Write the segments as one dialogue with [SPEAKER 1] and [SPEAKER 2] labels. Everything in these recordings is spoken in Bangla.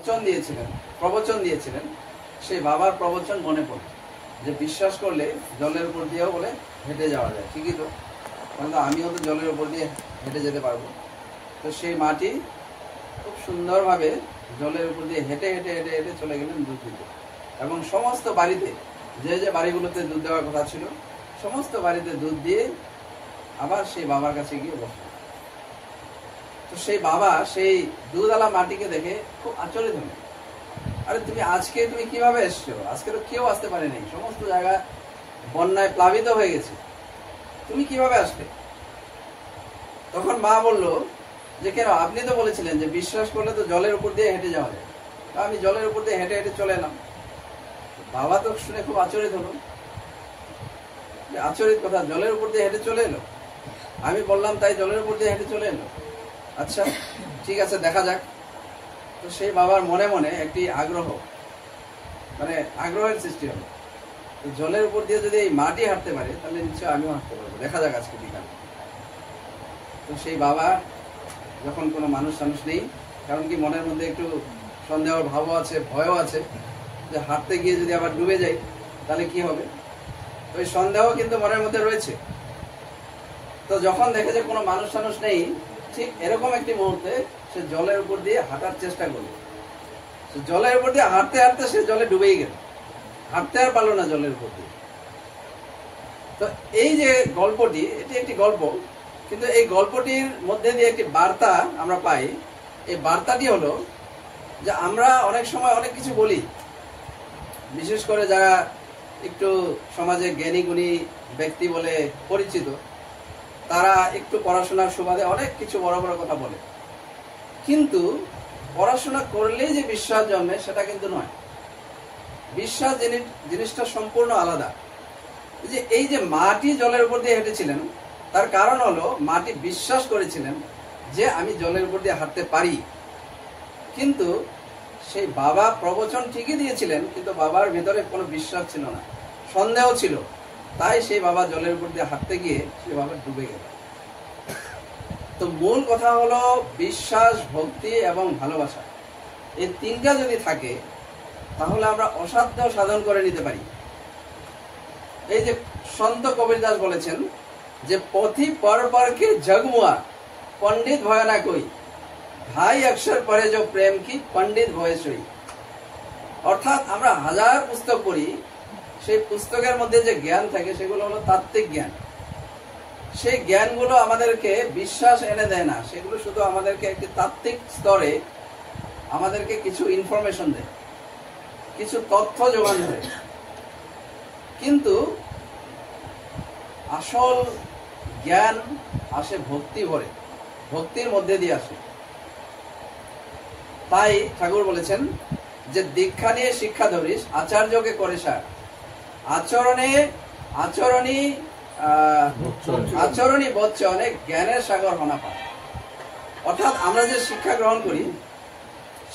[SPEAKER 1] প্রবচন দিয়েছিলেন, সেই বাবার প্রবচন মনে পড়ে যে বিশ্বাস করলে জলের উপর দিয়েও বলে হেঁটে যাওয়া যায়। ঠিকই তো, তাহলে আমিও তো জলের উপর দিয়ে হেঁটে যেতে পারবো। তো সেই মাটি খুব সুন্দরভাবে জলের উপর দিয়ে হেঁটে হেঁটে হেঁটে হেঁটে চলে গেলেন দুধ দিতে, এবং সমস্ত বাড়িতে যে বাড়িগুলোতে দুধ দেওয়ার কথা ছিল সমস্ত বাড়িতে দুধ দিয়ে আবার সেই বাবার কাছে গিয়ে বসলেন। তো সেই বাবা সেই দুধওয়ালা মাটিকে দেখে খুব আচরিত হলেন। আরে তুমি কিভাবে এসছো? আজকে তো কেউ আসতে পারেনি, সমস্ত জায়গা বন্যায় প্লাবিত হয়ে গেছে, তুমি কিভাবে আসলে? তখন মা বলল যে কেন, আপনি তো বলেছিলেন যে বিশ্বাস করলে তো জলের উপর দিয়ে হেঁটে যাওয়া যায়, আমি জলের উপর দিয়ে হেঁটে হেঁটে চলে এলাম। বাবা তো শুনে খুব আচরিত হলো, আচরিত কথা, জলের উপর দিয়ে হেঁটে চলে এলো, আমি বললাম তাই জলের উপর দিয়ে হেঁটে চলে এলো। আচ্ছা ঠিক আছে, দেখা যাক। তো সেই বাবার মনে মনে একটি আগ্রহের সৃষ্টি হলো, জলের উপর দিয়ে যদি এই মাটি হাঁটতে পারে তাহলে নিশ্চয় আমিও হাঁটতে পারবো, দেখা যাক আজকে বিকালে। তো সেই বাবা, যখন কোনো মানুষ নেই, কারণ কি মনের মধ্যে একটু সন্দেহের ভাবও আছে, ভয়ও আছে যে হাঁটতে গিয়ে যদি আবার ডুবে যাই তাহলে কি হবে, তো এই সন্দেহ কিন্তু মনের মধ্যে রয়েছে। তো যখন দেখে যে কোনো মানুষ নেই, ঠিক এরকম একটি মুহূর্তে সে জলের উপর দিয়ে হাঁটার চেষ্টা করলো। জলের উপর দিয়ে হাঁটতে হাঁটতে সে জলে ডুবেই গেল, হাঁটতে আর পারলো না জলের উপর দিয়ে। তো এই যে গল্পটি, এটি একটি গল্প, কিন্তু এই গল্পটির মধ্যে দিয়ে একটি বার্তা আমরা পাই। এই বার্তাটি হলো যে আমরা অনেক সময় অনেক কিছু বলি, বিশেষ করে যারা একটু সমাজে জ্ঞানী গুণী ব্যক্তি বলে পরিচিত, তারা একটু পড়াশোনার সুবাদে অনেক কিছু বড় বড় কথা বলে, কিন্তু পড়াশোনা করলেই যে বিশ্বাস জন্মে সেটা কিন্তু নয়। বিশ্বাস জিনিসটা সম্পূর্ণ আলাদা। এই যে মাটি জলের উপর দিয়ে হেঁটেছিলেন, তার কারণ হলো মাটি বিশ্বাস করেছিলেন যে আমি জলের উপর দিয়ে হাঁটতে পারি। কিন্তু সেই বাবা প্রবচন ঠিকই দিয়েছিলেন, কিন্তু বাবার ভেতরে কোনো বিশ্বাস ছিল না, সন্দেহ ছিল, তাই সেই বাবা জলের উপর দিয়ে হাঁটতে গিয়ে সেই বাবা ডুবে গেল। তো মূল কথা হলো বিশ্বাস, ভক্তি এবং ভালোবাসা, এই তিনটা যদি থাকে তাহলে আমরা অসাধ্য সাধন করে নিতে পারি। এই যে সন্ত কবির দাস বলেছেন যে পথি পর জগমুয়া পণ্ডিত ভয় না কই, ढाई अक्षर पढ़े जो प्रेम की पंडित भय सई। অর্থাৎ আমরা হাজার পুস্তক পড়ি, সেই পুস্তকের মধ্যে যে জ্ঞান থাকে সেগুলো হলো তাত্ত্বিক জ্ঞান। সেই জ্ঞানগুলো আমাদেরকে বিশ্বাস এনে দেয় না, সেগুলো শুধু আমাদেরকে একটি তাত্ত্বিক স্তরে আমাদেরকে কিছু ইনফরমেশন দেয়, কিছু তথ্য যোগান দেয়, কিন্তু আসল জ্ঞান আসে ভক্তি ভরে, ভক্তির মধ্যে দিয়ে আসে। তাই ঠাকুর বলেছেন যে দীক্ষা নিয়ে শিক্ষা ধরিস, আচার্যকে করে সার, আচরণী বচ্চনে জ্ঞানের সাগর হনা পায়। অর্থাৎ আমরা যে শিক্ষা গ্রহণ করি,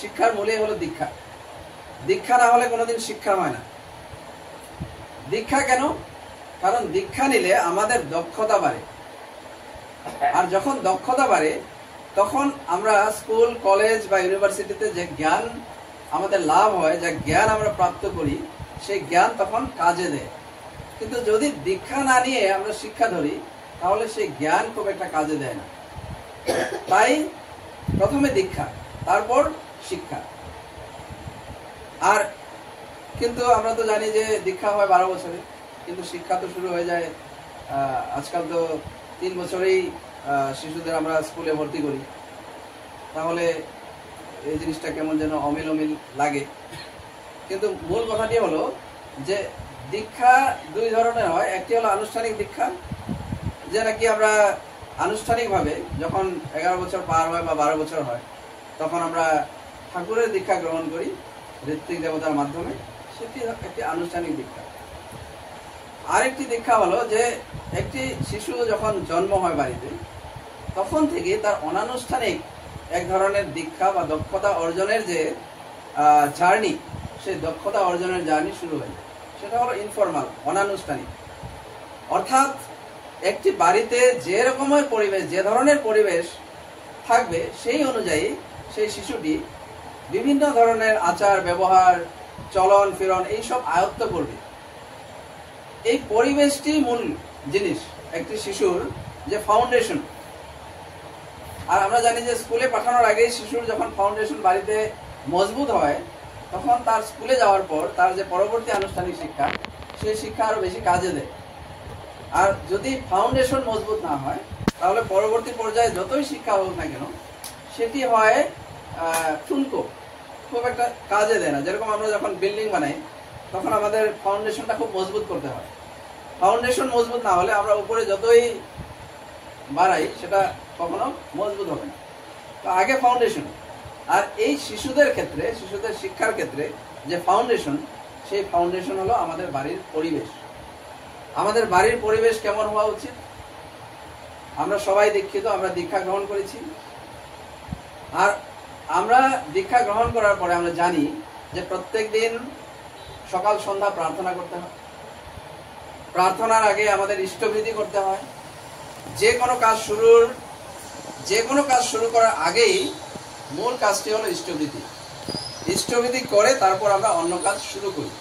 [SPEAKER 1] শিক্ষার মূলেই হলো দীক্ষা। দীক্ষা না হলে কোনোদিন শিক্ষা হয় না। দীক্ষা কেন? কারণ দীক্ষা নিলে আমাদের দক্ষতা বাড়ে, আর যখন দক্ষতা বাড়ে তখন আমরা স্কুল, কলেজ বা ইউনিভার্সিটিতে যে জ্ঞান আমাদের লাভ হয়, যে জ্ঞান আমরা প্রাপ্ত করি, সেই জ্ঞান তখন কাজে দেয়। কিন্তু যদি দীক্ষা না নিয়ে আমরা শিক্ষা ধরি তাহলে সেই জ্ঞান খুব একটা কাজে দেয় না। তাই প্রথমে দীক্ষা, তারপর শিক্ষা। আর কিন্তু আমরা তো জানি যে দীক্ষা হয় 12 বছরে, কিন্তু শিক্ষা তো শুরু হয়ে যায় আজকাল তো 3 বছরেই শিশুদের আমরা স্কুলে ভর্তি করি। তাহলে এই জিনিসটা কেমন যেন অমিল লাগে। কিন্তু মূল কথাটি হলো যে দীক্ষা দুই ধরনের হয়। একটি হলো আনুষ্ঠানিক দীক্ষা, যে নাকি আমরা আনুষ্ঠানিকভাবে যখন 11 বছর পার হয় বা 12 বছর হয় তখন আমরা ঠাকুরের দীক্ষা গ্রহণ করি ঋত্বিক দেবতার মাধ্যমে, সেটি একটি আনুষ্ঠানিক দীক্ষা। আরেকটি দীক্ষা হলো যে একটি শিশু যখন জন্ম হয় বাড়িতে, তখন থেকে তার অনানুষ্ঠানিক এক ধরনের দীক্ষা বা দক্ষতা অর্জনের যে জার্নি, সেই দক্ষতা অর্জনের জার্নি শুরু হয়ে যায়। সেটা হলো ইনফরমাল, অনানুষ্ঠানিক। অর্থাৎ একটি বাড়িতে যে রকমের পরিবেশ, যে ধরনের পরিবেশ থাকবে, সেই অনুযায়ী সেই শিশুটি বিভিন্ন ধরনের আচার ব্যবহার, চলন ফিরন এইসব আয়ত্ত করবে। এই পরিবেশটি মূল জিনিস একটি শিশুর যে ফাউন্ডেশন। আর আমরা জানি যে স্কুলে পাঠানোর আগে শিশুর যখন ফাউন্ডেশন বাড়িতে মজবুত হয়, তখন তার স্কুলে যাওয়ার পর তার যে পরবর্তী আনুষ্ঠানিক শিক্ষা, সেই শিক্ষা আরো বেশি কাজে দেয়। আর যদি ফাউন্ডেশন মজবুত না হয়, তাহলে পরবর্তী পর্যায়ে যতই শিক্ষা হোক না কেন সেটি হয় ঠুনকো, খুব একটা কাজে দেয় না। যেরকম আমরা যখন বিল্ডিং বানাই, তখন আমাদের ফাউন্ডেশনটা খুব মজবুত করতে হয়। ফাউন্ডেশন মজবুত না হলে আমরা উপরে যতই বাড়াই সেটা কখনো মজবুত হবে না। তো আগে ফাউন্ডেশন। আর এই শিশুদের ক্ষেত্রে, শিশুদের শিক্ষার ক্ষেত্রে যে ফাউন্ডেশন, সেই ফাউন্ডেশন হলো আমাদের বাড়ির পরিবেশ। আমাদের বাড়ির পরিবেশ কেমন হওয়া উচিত? আমরা সবাই দীক্ষিত, আমরা দীক্ষা গ্রহণ করেছি। আর আমরা দীক্ষা গ্রহণ করার পরে আমরা জানি যে প্রত্যেক দিন সকাল সন্ধ্যা প্রার্থনা করতে হয়। প্রার্থনার আগে আমাদের ইষ্টবিধি করতে হয়। যে কোনো কাজ শুরু করার আগেই মূল কাজটি হলো ইষ্টবিধি। ইষ্টবিধি করে তারপর আমরা অন্য কাজ শুরু করি।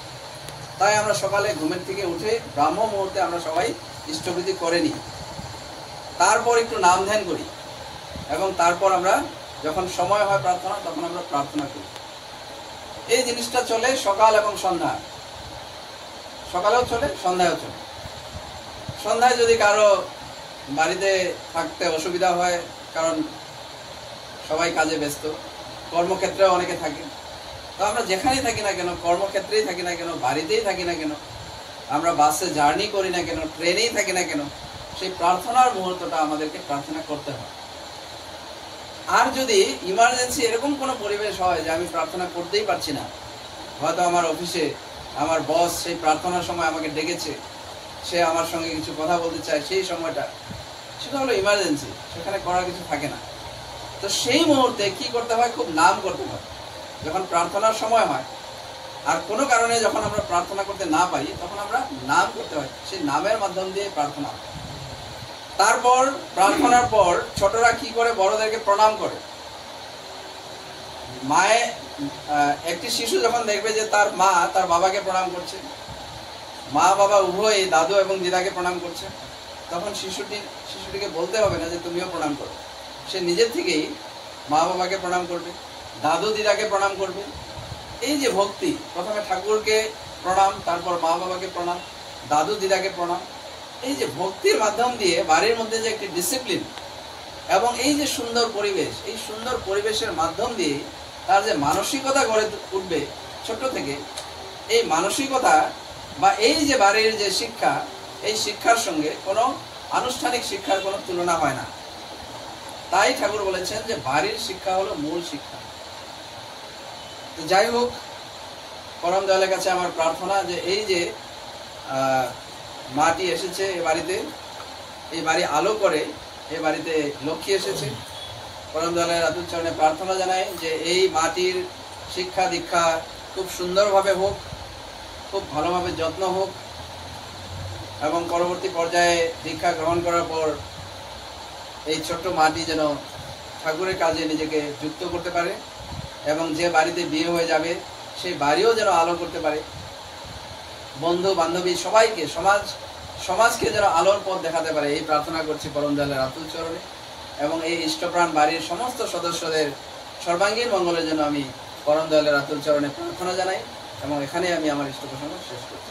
[SPEAKER 1] তাই আমরা সকালে ঘুমের থেকে উঠে ব্রাহ্ম মুহূর্তে আমরা সবাই ইষ্টবিধি করে নিই। তারপর একটু নাম ধ্যান করি এবং তারপর আমরা যখন সময় হয় প্রার্থনা, তখন আমরা প্রার্থনা করি। এই জিনিসটা চলে সকাল এবং সন্ধ্যা। সকালেও চলে, সন্ধ্যায়ও চলে। সন্ধ্যায় যদি কারো বাড়িতে থাকতে অসুবিধা হয়, কারণ সবাই কাজে ব্যস্ত, কর্মক্ষেত্রেও অনেকে থাকে, তো আমরা যেখানেই থাকি না কেন, কর্মক্ষেত্রেই থাকি না কেন, বাড়িতেই থাকি না কেন, আমরা বাসে জার্নি করি না কেন, ট্রেনেই থাকি না কেন, সেই প্রার্থনার মুহূর্তটা আমাদেরকে প্রার্থনা করতে হয়। আর যদি ইমার্জেন্সি এরকম কোনো পরিবেশ হয় যে আমি প্রার্থনা করতেই পারছি না, হয়তো আমার অফিসে আমার বস সেই প্রার্থনার সময় আমাকে ডেকেছে, সে আমার সঙ্গে কিছু কথা বলতে চায়, সেই সময়টা সেটা হলো ইমার্জেন্সি, সেখানে করার কিছু থাকে না। তো সেই মুহূর্তে কি করতে হয়? খুব নাম করতে হয়। যখন প্রার্থনার সময় হয় আর কোনো কারণে যখন আমরা প্রার্থনা করতে না পারি, তখন আমরা নাম করতে হয়। সেই নামের মাধ্যম দিয়ে প্রার্থনা হয়। তারপর প্রার্থনার পর ছোটরা কি করে? বড়দেরকে প্রণাম করে। একটি শিশু যখন দেখবে যে তার মা তার বাবাকে প্রণাম করছে, মা বাবা উভয়ই দাদু এবং দিদাকে প্রণাম করছে, তখন শিশুটিকে বলতে হবে না যে তুমিও প্রণাম করো। সে নিজের থেকেই মা বাবাকে প্রণাম করবে, দাদু দিদাকে প্রণাম করবে। এই যে ভক্তি, প্রথমে ঠাকুরকে প্রণাম, তারপর মা বাবাকে প্রণাম, দাদু দিদাকে প্রণাম। এই যে ভক্তির মাধ্যম দিয়ে বাড়ির মধ্যে যে একটি ডিসিপ্লিন এবং এই যে সুন্দর পরিবেশ, এই সুন্দর পরিবেশের মাধ্যম দিয়ে তার যে মানসিকতা গড়ে উঠবে ছোট থেকে, এই মানসিকতা বা এই যে বাড়ির যে শিক্ষা, এই শিক্ষার সঙ্গে কোনো আনুষ্ঠানিক শিক্ষার কোনো তুলনা হয় না। তাই ঠাকুর বলেছেন যে বাড়ির শিক্ষা হলো মূল শিক্ষা। তো যাই হোক, পরম দয়ালের কাছে আমার প্রার্থনা যে এই যে মাটি এসেছে এ বাড়িতে, এই বাড়ি আলো করে, এই বাড়িতে লক্ষ্মী এসেছে। পরম দয়ালের আতুল চরণে প্রার্থনা জানাই যে এই মাটির শিক্ষা দীক্ষা খুব সুন্দরভাবে হোক, খুব ভালোভাবে যত্ন হোক এবং পরবর্তী পর্যায়ে দীক্ষা গ্রহণ করার পর এই ছোট্ট মাটি যেন ঠাকুরের কাজে নিজেকে যুক্ত করতে পারে এবং যে বাড়িতে বিয়ে হয়ে যাবে সেই বাড়িও যেন আলো করতে পারে। বন্ধু বান্ধবী সবাইকে, সমাজকে যেন আলোর পথ দেখাতে পারে, এই প্রার্থনা করছি পরম দয়ালের আতুল চরণে। এবং এই ইষ্টপ্রাণ বাড়ির সমস্ত সদস্যদের সর্বাঙ্গীন মঙ্গলের জন্য আমি পরম দয়ালের আতুল চরণে প্রার্থনা জানাই এবং এখানে আমি আমার ইষ্ট প্রসঙ্গ শেষ করছি।